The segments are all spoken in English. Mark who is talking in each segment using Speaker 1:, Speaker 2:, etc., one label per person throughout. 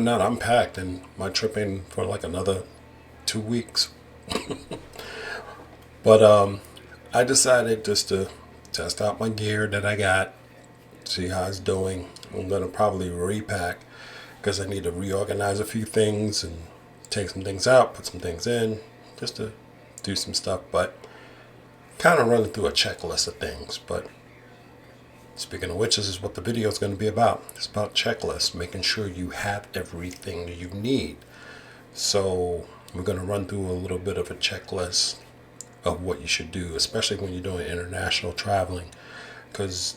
Speaker 1: not unpacked, and my trip ain't for like another 2 weeks. But I decided just to test out my gear that I got, see how it's doing. I'm gonna probably repack because I need to reorganize a few things and take some things out, put some things in, just to do some stuff. But kind of running through a checklist of things. But speaking of which, this is what the video is going to be about. It's about checklists, making sure you have everything that you need. So we're going to run through a little bit of a checklist of what you should do, especially when you're doing international traveling, because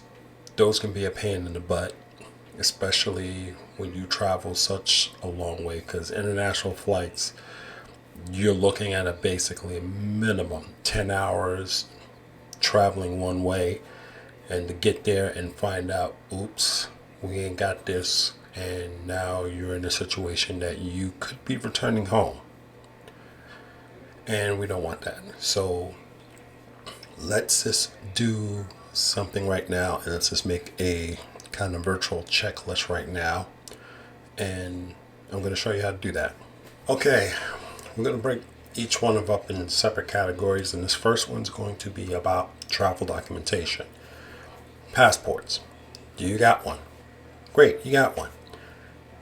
Speaker 1: those can be a pain in the butt, especially when you travel such a long way, because international flights, you're looking at a basically minimum 10 hours traveling one way, and to get there and find out, oops, we ain't got this, and now you're in a situation that you could be returning home, and we don't want that. So let's just do something right now, and let's just make a kind of virtual checklist right now, and I'm going to show you how to do that. Okay, we're going to break each one up in separate categories, and this first one's going to be about travel documentation. Passports. Do you got one? Great, you got one.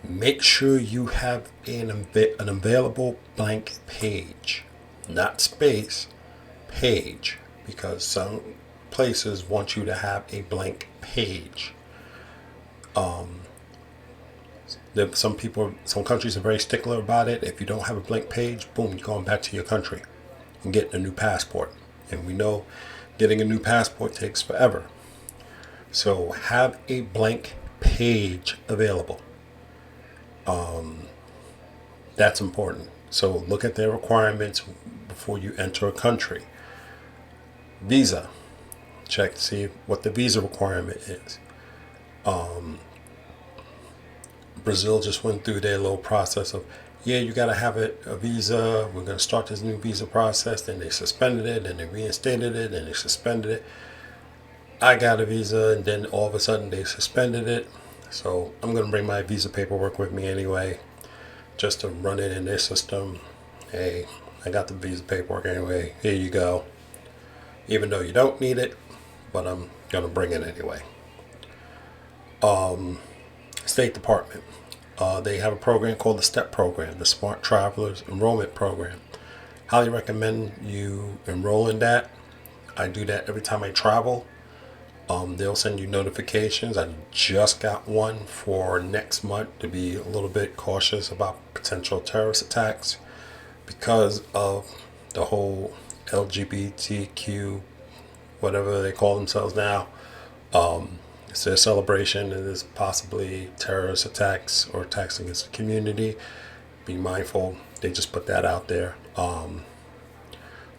Speaker 1: Make sure you have an available blank page, not space, page, because some places want you to have a blank page. Some countries are very stickler about it. If you don't have a blank page, boom, you're going back to your country and getting a new passport. And we know getting a new passport takes forever. So have a blank page available. That's important. So look at their requirements before you enter a country. Visa. Check to see what the visa requirement is. Brazil just went through their little process of, you got to have a visa. We're going to start this new visa process. Then they suspended it, and they reinstated it, and they suspended it. I got a visa, and then all of a sudden they suspended it. So I'm going to bring my visa paperwork with me anyway, just to run it in their system. Hey, I got the visa paperwork anyway. Here you go. Even though you don't need it, but I'm going to bring it anyway. State Department. They have a program called the STEP program, the Smart Travelers Enrollment Program. Highly recommend you enroll in that. I do that every time I travel. They'll send you notifications. I just got one for next month to be a little bit cautious about potential terrorist attacks because of the whole LGBTQ, whatever they call themselves now. It's their celebration, and there's possibly terrorist attacks or attacks against the community. Be mindful. They just put that out there.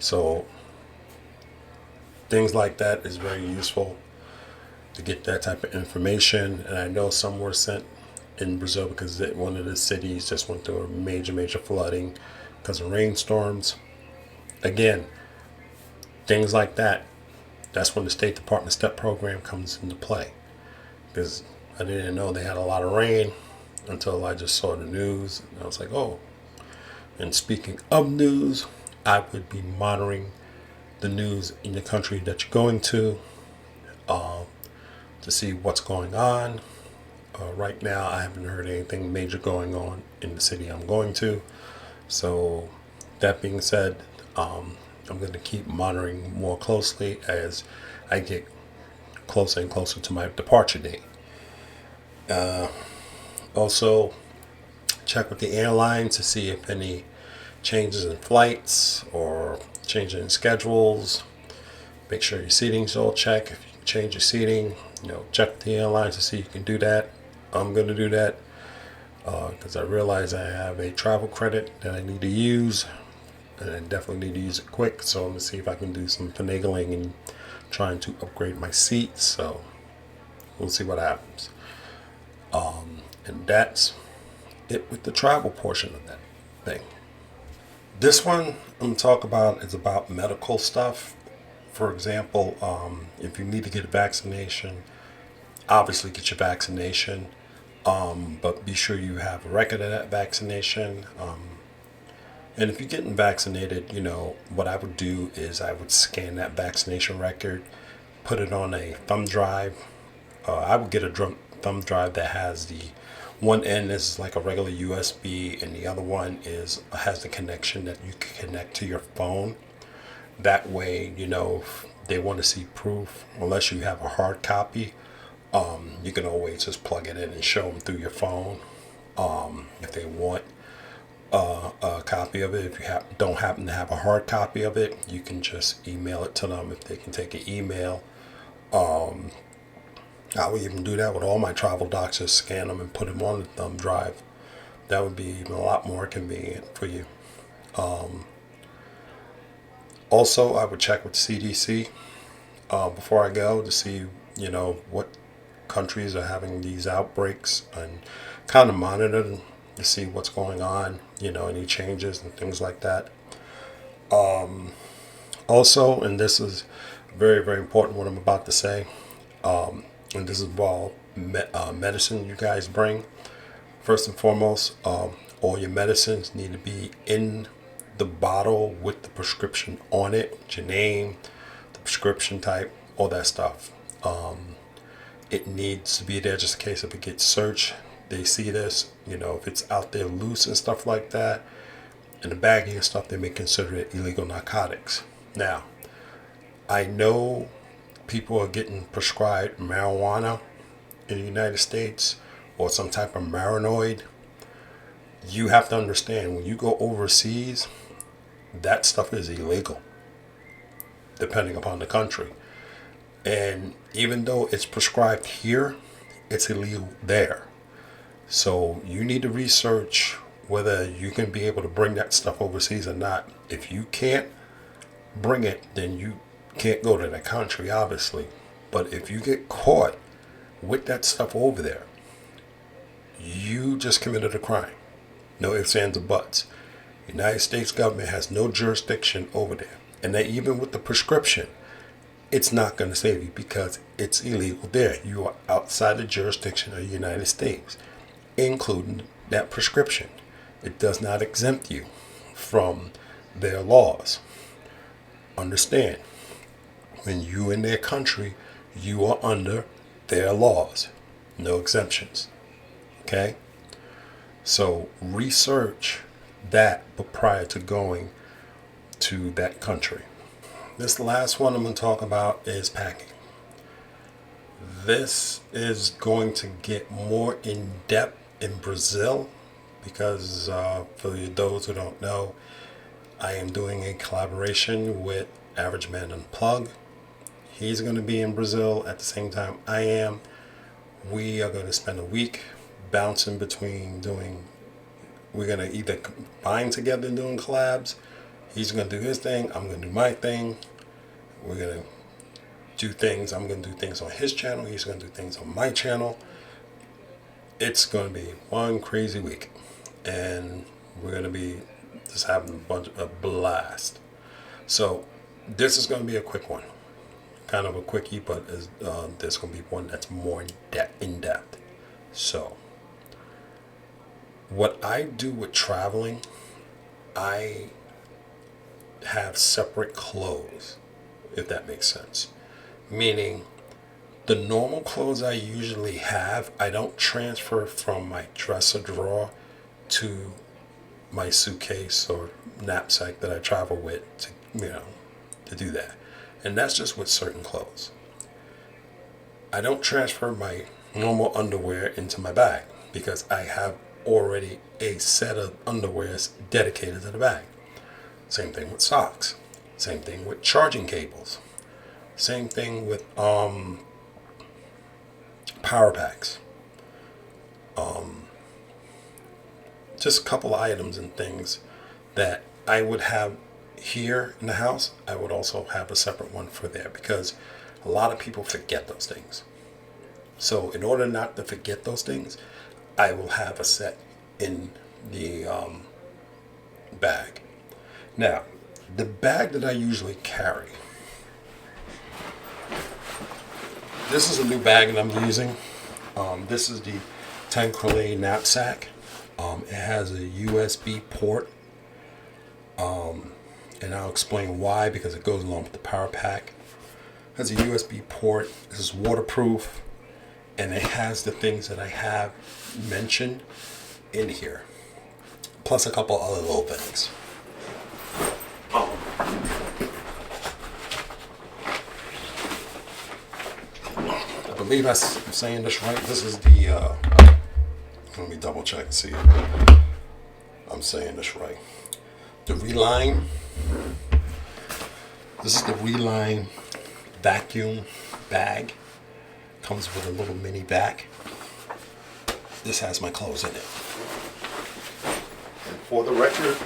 Speaker 1: So things like that is very useful to get that type of information. And I know some were sent in Brazil because one of the cities just went through a major flooding because of rainstorms. Again, things like that. That's when the State Department STEP program comes into play, because I didn't know they had a lot of rain until I just saw the news, and I was like, oh. And speaking of news, I would be monitoring the news in the country that you're going to see what's going on. Right now, I haven't heard anything major going on in the city I'm going to. So that being said, I'm going to keep monitoring more closely as I get closer and closer to my departure date. Also, check with the airlines to see if any changes in flights or changes in schedules. Make sure your seating's all checked. If you can change your seating, check with the airlines to see if you can do that. I'm going to do that because I realize I have a travel credit that I need to use, and I definitely need to use it quick. So I'm going to see if I can do some finagling and trying to upgrade my seats. So we'll see what happens. And that's it with the travel portion of that thing. This one I'm going to talk about is about medical stuff. For example, if you need to get a vaccination, obviously get your vaccination. But be sure you have a record of that vaccination. And if you're getting vaccinated, what I would do is I would scan that vaccination record, put it on a thumb drive. I would get a thumb drive that has the one end is like a regular USB, and the other one has the connection that you can connect to your phone. That way, if they want to see proof, unless you have a hard copy, you can always just plug it in and show them through your phone. If they want a copy of it, if you don't happen to have a hard copy of it, you can just email it to them if they can take an email. I would even do that with all my travel docs, just scan them and put them on the thumb drive. That would be even a lot more convenient for you. Also, I would check with CDC before I go to see, what countries are having these outbreaks, and kind of monitor them to see what's going on, any changes and things like that. Also, and this is very, very important what I'm about to say, and this is all medicine you guys bring. First and foremost, all your medicines need to be in the bottle with the prescription on it, your name, the prescription type, all that stuff. It needs to be there just in case if it gets searched, they see this. If it's out there loose and stuff like that, in the baggie and stuff, they may consider it illegal narcotics. Now, I know people are getting prescribed marijuana in the United States or some type of marinoid. You have to understand, when you go overseas, that stuff is illegal, depending upon the country. And even though it's prescribed here, it's illegal there. So you need to research whether you can be able to bring that stuff overseas or not. If you can't bring it, then you can't go to that country, obviously. But if you get caught with that stuff over there, you just committed a crime. No ifs, ands, or buts. The United States government has no jurisdiction over there. And that even with the prescription, it's not going to save you because it's illegal there. You are outside the jurisdiction of the United States, including that prescription. It does not exempt you from their laws. Understand, when you in their country, you are under their laws. No exemptions. Okay? So research that prior to going to that country. This last one I'm going to talk about is packing. This is going to get more in depth in Brazil because for those who don't know, I am doing a collaboration with Average Man Unplugged. He's going to be in Brazil at the same time I am. We are going to spend a week bouncing between we're going to either combine together and doing collabs. He's going to do his thing. I'm going to do my thing. We're going to do things. I'm going to do things on his channel. He's going to do things on my channel. It's going to be one crazy week. And we're going to be just having a blast. So this is going to be a quick one. Kind of a quickie, but there's going to be one that's more in depth. So what I do with traveling, I have separate clothes, if that makes sense. Meaning, the normal clothes I usually have, I don't transfer from my dresser drawer to my suitcase or knapsack that I travel with to do that. And that's just with certain clothes. I don't transfer my normal underwear into my bag because I have already a set of underwears dedicated to the bag. Same thing with socks. Same thing with charging cables. Same thing with power packs. Just a couple of items and things that I would have here in the house. I would also have a separate one for there because a lot of people forget those things. So in order not to forget those things, I will have a set in the bag. Now, the bag that I usually carry, this is a new bag that I'm using. This is the Tanqueray knapsack. It has a USB port, and I'll explain why, because it goes along with the power pack. It has a USB port. This is waterproof, and it has the things that I have mentioned in here, plus a couple other little things. I believe I'm saying this right. This is the, let me double check and see if I'm saying this right. The Reline. This is the Reline vacuum bag. Comes with a little mini bag. This has my clothes in it. And for the record,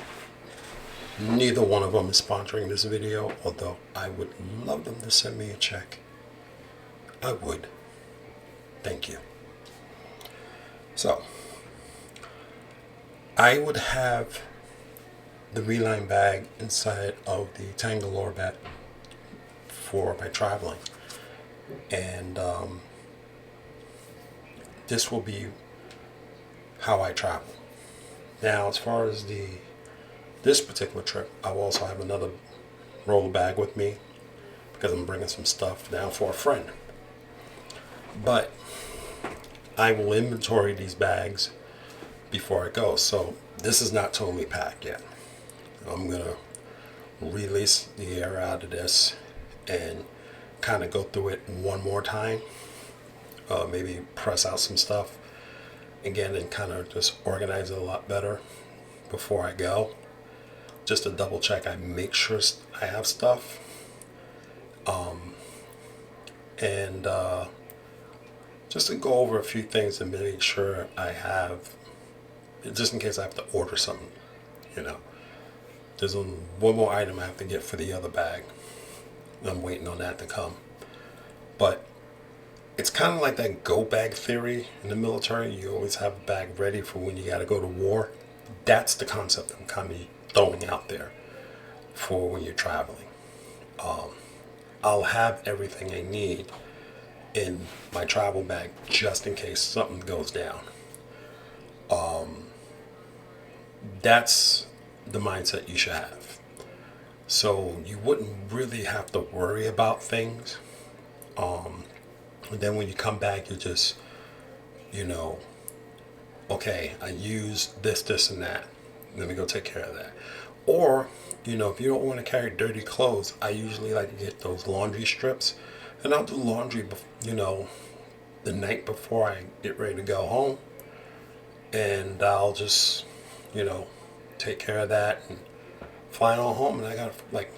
Speaker 1: neither one of them is sponsoring this video, although I would love them to send me a check. I would. Thank you. So, I would have the Reline bag inside of the Tangalore bag for my traveling. And this will be how I travel. Now, as far as this particular trip, I will also have another roller bag with me because I'm bringing some stuff down for a friend. But I will inventory these bags before I go. So this is not totally packed yet. I'm going to release the air out of this and kind of go through it one more time. Maybe press out some stuff again and kind of just organize it a lot better before I go. Just to double check, I make sure I have stuff. And just to go over a few things and make sure I have, just in case I have to order something, you know. There's one more item I have to get for the other bag. I'm waiting on that to come. But it's kind of like that go bag theory in the military. You always have a bag ready for when you got to go to war. That's the concept I'm kind of throwing out there for when you're traveling. I'll have everything I need in my travel bag just in case something goes down. That's the mindset you should have. So you wouldn't really have to worry about things. And then when you come back, you just, you know, okay, I used this, and that. Let me go take care of that. Or, you know, if you don't want to carry dirty clothes, I usually like to get those laundry strips. And I'll do laundry, you know, the night before I get ready to go home. And I'll just, you know, take care of that and fly on home. And I got, like,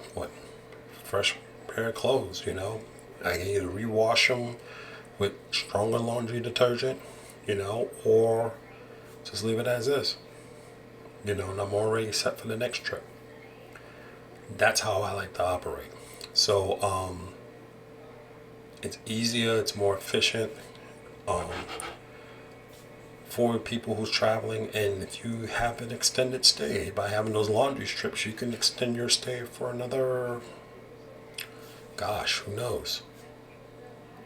Speaker 1: fresh pair of clothes, you know. I can either rewash them with stronger laundry detergent, you know, or just leave it as is. You know, and I'm already set for the next trip. That's how I like to operate. So, it's easier, it's more efficient for people who's traveling. And if you have an extended stay, by having those laundry strips, you can extend your stay for another, gosh, who knows?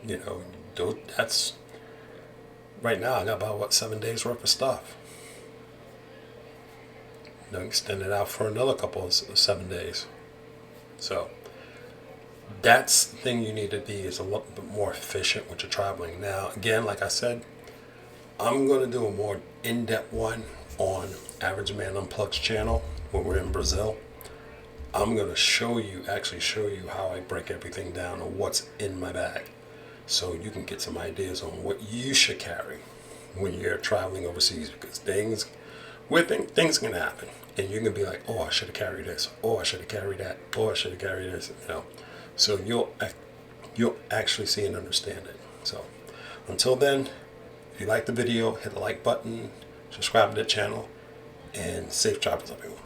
Speaker 1: You know, that's, right now I got about, 7 days worth of stuff. You know, extend it out for another couple of 7 days. So, that's the thing you need to be, is a little bit more efficient with your traveling. Now, again, like I said, I'm going to do a more in-depth one on Average Man Unplugged's channel when we're in Brazil. I'm going to actually show you how I break everything down and what's in my bag, so you can get some ideas on what you should carry when you're traveling overseas, because things can happen and you can be like, oh, I should have carried this, oh, I should have carried that, oh, I should have carried this, you know. So you'll actually see and understand it. So until then, if you like the video, hit the like button, subscribe to the channel, and safe travels, everyone.